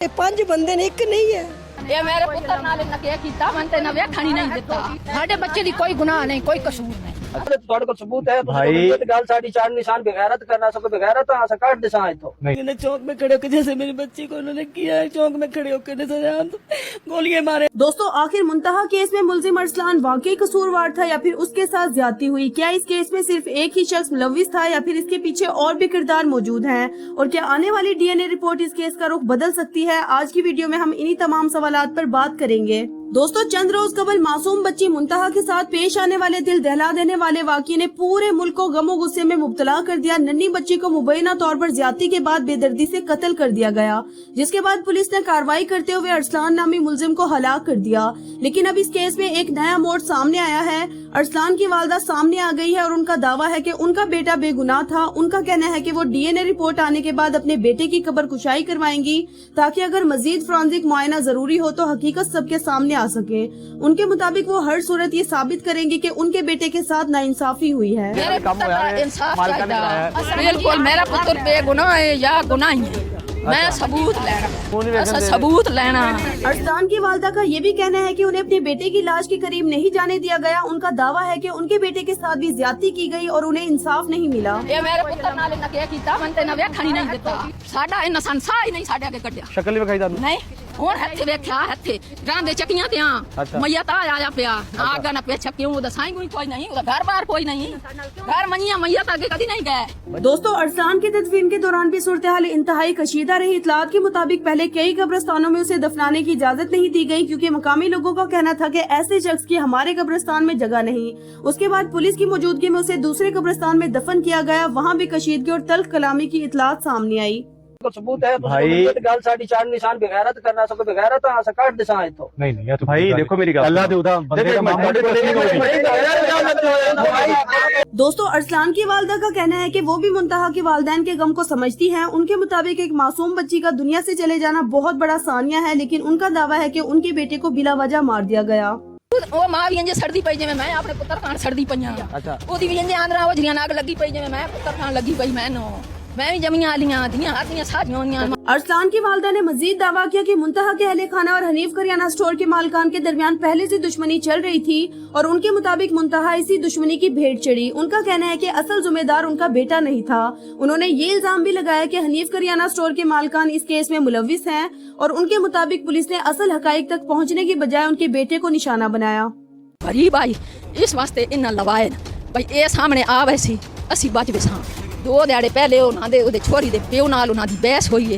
पांच बंदे ने एक नहीं है। ये मेरे पुत्र नाल इन्ना क्या कीता मन ते ना वेखण ही नहीं दिता। साडे बच्चे दी कोई गुनाह नहीं, कोई कसूर नहीं। ਤੁਹਾਡੇ ਕੋਲ ਸਬੂਤ ਹੈ ਭਾਈ ਗੱਲ ਸਾਡੀ ਚਾਰ ਨਿਸ਼ਾਨ ਬਗੈਰਤ ਕਰਨਾ ਸਭ ਬਗੈरत आ सका दिशा इथों मैंने चौक में खड़े होकर जैसे मेरी बच्ची को उन्होंने किया है, चौक में खड़े होकर नजर गोलियां मारे। दोस्तों, आखिर मुंतहा केस में मुलजिम अरसलान वाकई कसूरवार था या फिर उसके साथ ज्यादती हुई? क्या इस केस में सिर्फ एक ही शख्स मुलविस था या फिर इसके पीछे और भी किरदार मौजूद हैं? और क्या आने वाली डीएनए रिपोर्ट इस केस का रुख बदल सकती है? आज की वीडियो में हम इन्हीं तमाम सवालात पर बात करेंगे। दोस्तों, चंद रोज कबल मासूम बच्ची मुंतहा के साथ पेश आने वाले दिल दहला देने वाले वाकये ने पूरे मुल्क को गमो गुस्से में मुब्तला कर दिया। नन्ही बच्ची को मुबैना तौर पर ज्यादती के बाद बेदर्दी से कत्ल कर दिया गया, जिसके बाद पुलिस ने कार्रवाई करते हुए अरसलान नामी मुलजिम को हलाक कर दिया। लेकिन अब इस केस में एक नया मोड़ सामने आया है। अरसलान की वालदा सामने आ गई है और उनका दावा है कि उनका बेटा बेगुनाह था। उनका कहना है कि वो डीएनए रिपोर्ट आने के बाद अपने बेटे की कब्र कुशाई करवाएंगी, ताकि अगर मजीद फॉरेंसिक मुआयना जरूरी हो तो हकीकत सबके सामने आ सके। उनके मुताबिक वो हर सूरत ये साबित करेंगे कि उनके बेटे के साथ नाइंसाफी हुई है। मेरे पुत्र का इंसाफ चाहिए। बिल्कुल मेरा पुत्र बेगुनाह है या गुनाही है। मैं सबूत लेना। अरसलान की वालदा का ये भी कहना है कि उन्हें अपने बेटे की लाश के करीब नहीं जाने दिया गया। उनका दावा है कि उनके बेटे के साथ भी ज्यादती की गई और उन्हें इंसाफ नहीं मिला। ये मेरे पुत्र नाल इन्ना क्या कीता मन ते ना वेखण ही नहीं दिता। साडा इन्ना संसार ही नहीं साडे अगे कटिया। शक्ल भी विखाई नहीं ਹੁਣ ਹੱਥੇ ਵੇਖਿਆ ਹੱਥੇ ਗਾਂ ਦੇ ਚੱਕੀਆਂ ਤੇ ਆ ਮਈਆ ਤਾਂ ਆਇਆ ਪਿਆ ਆਗਾ ਨਾ ਪਿੱਛੇ ਕਿਉਂ ਦਸਾਈ ਕੋਈ नहीं उधर घर बार कोई नहीं घर मनिया मैया तक कभी नहीं गए। दोस्तों, अरसलान की तदफीन के दौरान भी सूरत हाल इंतहाई कशीदा रही। इतलात के मुताबिक पहले कई कब्रिस्तानों में उसे दफनाने की इजाजत नहीं दी गई, क्योंकि मकामी लोगों का कहना था कि ऐसे शख्स की हमारे कब्रिस्तान में जगह नहीं। उसके बाद पुलिस की मौजूदगी में उसे दूसरे कब्रिस्तान में दफन किया गया। वहाँ भी कशीदगी और तल्ख कलामी की इतलात सामने आई। सबूत है भाई गल साडी चार निशान बगैरत करना सब बगैरत आ सका दिशा इथों नहीं यार भाई देखो मेरी गल अल्लाह दे उदा बंदे का दोस्तों, अरसलान की वालदा का कहना है कि वो भी मुंतहा के वालिदैन के गम को समझती हैं। उनके मुताबिक एक मासूम बच्ची का दुनिया से चले जाना बहुत बड़ा सानिया है, लेकिन उनका दावा है कि उनके बेटे को बिला वजह मार दिया गया। ਉਹ ਮਾਂ ਵੀ ਇੰਜ ਸਰਦੀ ਪਈ ਜਿਵੇਂ ਮੈਂ ਆਪਣੇ ਪੁੱਤਰ ਖਾਨ ਸਰਦੀ ਪਈਆਂ। ਉਹਦੀ ਵੀ ਇੰਜ ਆਂਦਰਾ ਵਜਰੀਆਂ ਨਾਗ ਲੱਗੀ ਪਈ ਜਿਵੇਂ ਮੈਂ ਪੁੱਤਰ ਖਾਨ ਲੱਗੀ ਪਈ मैं भी जमियां आलियां धियां हाथियां सारियां होनियां। अरसलान की वालदा ने मजीद दावा किया कि मुंतहा के अहले खाना और हनीफ करियाना स्टोर के मालिकान के दरमियान पहले से दुश्मनी चल रही थी और उनके मुताबिक मुंतहा इसी दुश्मनी की भेंट चढ़ी। उनका कहना है कि असल जिम्मेदार उनका बेटा नहीं था। उन्होंने ये इल्जाम भी लगाया कि हनीफ करियाना स्टोर के मालिकान इस केस में मुलविस हैं और उनके मुताबिक पुलिस ने असल हकाइक तक पहुँचने की बजाय उनके बेटे को निशाना बनाया। गरीब आई इस वास्ते इन्ना लवाए भाई ये सामने आ वैसी असी बच बसा दो दिहाड़े पहले छोरी दे प्यो नाल उन्हां दी बहस हुई है।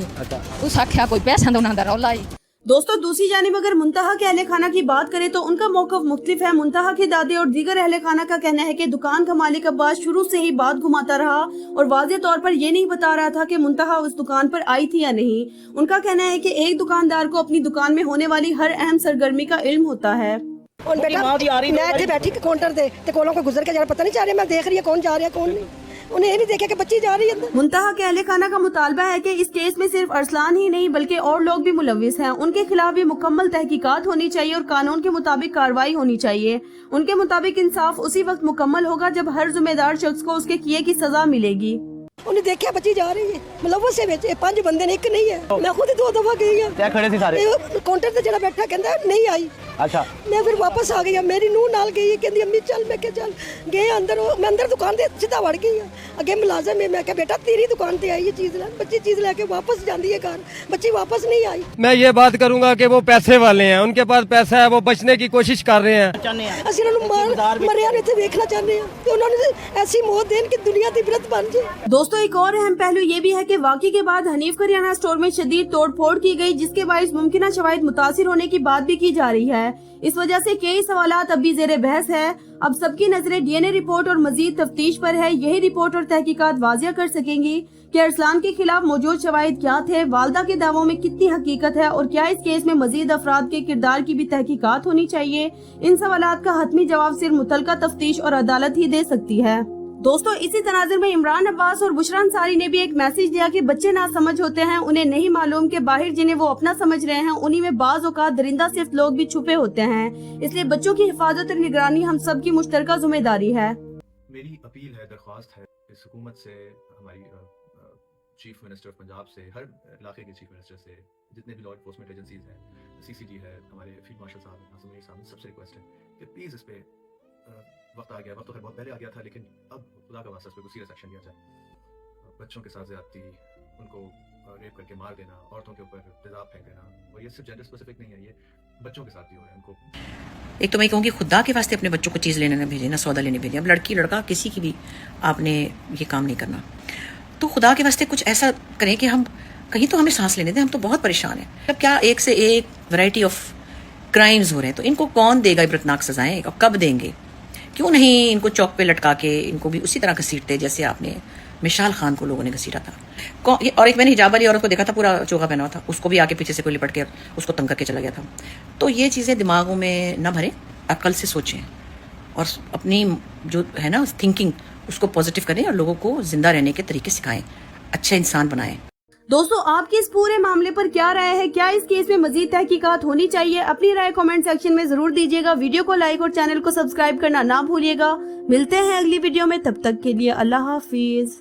उस आख्या कोई पैसा दा उन्हां दा रौला है। दोस्तों, दूसरी जानिब अगर मुंतहा के अहले खाना की बात करें तो उनका मौक़िफ़ मुख्तलिफ है। मुंतहा के दादे और दीगर अहले खाना का कहना है कि दुकान का मालिक अब्बास शुरू से ही बात घुमाता रहा और वाज़े तौर पर ये नहीं बता रहा था कि मुंतहा उस दुकान पर आई थी या नहीं। उनका कहना है कि एक दुकानदार को अपनी दुकान में होने वाली हर अहम सरगर्मी का इल्म होता है। मैं इतने बैठी काउंटर ते कोलों को गुजर के जा पता नहीं जा रहा, मैं देख रही है कौन जा रहा है कौन नहीं। उन्हें ये नहीं देखा कि बच्ची जा रही है। मुंतहा के अहले खाना का मुतालबा है कि इस केस में सिर्फ अरसलान ही नहीं बल्कि और लोग भी मुलविस हैं। उनके खिलाफ भी मुकम्मल तहकीकात होनी चाहिए और कानून के मुताबिक कार्रवाई होनी चाहिए। उनके मुताबिक इंसाफ उसी वक्त मुकम्मल होगा जब हर जिम्मेदार शख्स को उसके किए की सजा मिलेगी। उन्हें देखा बच्ची जा रही है मुलविस से बेचे पांच बंदे ने एक नहीं है। मैं खुद 2 दफा गई हां खड़े थे सारे काउंटर ते जड़ा बैठा कहंदा नहीं आई। अच्छा, मैं फिर वापस आ गई। मेरी नूह नाल गई कहंदी अम्मी चल। मैं चल गए अंदर। मैं अंदर दुकान दे सीधा वड़ गई अगे मुलाजम है। मैं कहा बेटा तेरी दुकान ते आई है चीज लैन। बच्ची चीज लेके वापस जाती है घर, बच्ची वापस नहीं आई। मैं ये बात करूंगा कि वो पैसे वाले हैं, उनके पास पैसा है, वो बचने की कोशिश कर रहे हैं। ਅਸੀਂ ਉਹਨਾਂ ਨੂੰ ਮਰਿਆ ਨੇ ਤੇ ਵੇਖਣਾ ਚਾਹੁੰਦੇ ਆ ਤੇ ਉਹਨਾਂ ਨੂੰ ऐसी मौत देन कि दुनिया की इबरत बन जाए। दोस्तों, एक और अहम पहलू ये भी है कि वाकई के बाद हनीफ करियाना स्टोर में शदीद तोड़फोड़ की गई, जिसके बायस मुमकिन शवाहिद मुतासिर होने की बात भी की जा रही है। इस वजह से कई सवालात अब भी ज़ेरे बहस है। अब सबकी नजरें डीएनए रिपोर्ट और मजीद तफ्तीश पर है। यही रिपोर्ट और तहकीकात वाजिया कर सकेंगी कि अरसलान के खिलाफ मौजूद शवाहिद क्या थे, वालदा के दावों में कितनी हकीकत है और क्या इस केस में मजीद अफराद के किरदार की भी तहकीकात होनी चाहिए। इन सवालात का हतमी जवाब सिर्फ मुतलका तफ्तीश और अदालत ही दे सकती है। दोस्तों, इसी तनाजुर में इमरान अब्बास और बुशरा अंसारी ने भी एक मैसेज दिया कि बच्चे ना समझ होते हैं, उन्हें नहीं मालूम कि बाहर जिन्हें वो अपना समझ रहे हैं उन्हीं में बाज औकात दरिंदा सिर्फ लोग भी छुपे होते हैं। इसलिए बच्चों की हिफाजत और निगरानी हम सब की मुश्तरका जिम्मेदारी है। मेरी अपील है, दरख्वास्त है इस हुकूमत से, हमारी चीफ मिनिस्टर पंजाब से, हर इलाके के चीफ मिनिस्टर से, जितने भी लॉ इन्फोर्समेंट एजेंसीज हैं, CCG है, हमारे फील्ड मार्शल साहब, नाज़िम मलिक साहब, सबसे रिक्वेस्ट है कि प्लीज़ इस पे वक्त आ गया, वक्त तो खैर बहुत पहले आ गया था, लेकिन अब खुदा का वास्ता इस पे कुछ सीरियस एक्शन लिया जाए। बच्चों के साथ ज़्यादती, उनको रेप करके मार देना, औरतों के ऊपर तेज़ाब फेंक देना, और ये सिर्फ जेंडर स्पेसिफिक नहीं है, ये बच्चों के साथ भी हो रहा है। उनको एक तो मैं कहूँगी खुदा के वास्ते अपने बच्चों को चीज़ लेने ना भेजें, ना सौदा लेने भेजें। अब लड़की लड़का किसी की भी आपने ये काम नहीं करना, तो खुदा के वास्ते कुछ ऐसा करें कि हम कहीं तो हमें सांस लेने दें। हम तो बहुत परेशान हैं। अब क्या एक से एक वैरायटी ऑफ क्राइम्स हो रहे हैं, तो इनको कौन देगा इबरतनाक सजाएं और कब देंगे? क्यों नहीं इनको चौक पे लटका के इनको भी उसी तरह घसीटते जैसे आपने मिशाल खान को लोगों ने घसीटा था। और एक मैंने हिजाब वाली औरत को देखा था, पूरा चोगा पहना हुआ था, उसको भी आके पीछे से कोई लिपट के उसको तंग करके चला गया था। तो ये चीज़ें दिमागों में न भरें, अक्ल से सोचें और अपनी जो है ना थिंकिंग उसको पॉजिटिव करें और लोगों को जिंदा रहने के तरीके सिखाएं, अच्छे इंसान बनाएं। दोस्तों, आपकी इस पूरे मामले पर क्या राय है? क्या इस केस में मजीद तहकीकात होनी चाहिए? अपनी राय कमेंट सेक्शन में जरूर दीजिएगा। वीडियो को लाइक और चैनल को सब्सक्राइब करना ना भूलिएगा। मिलते हैं अगली वीडियो में, तब तक के लिए अल्लाह हाफिज।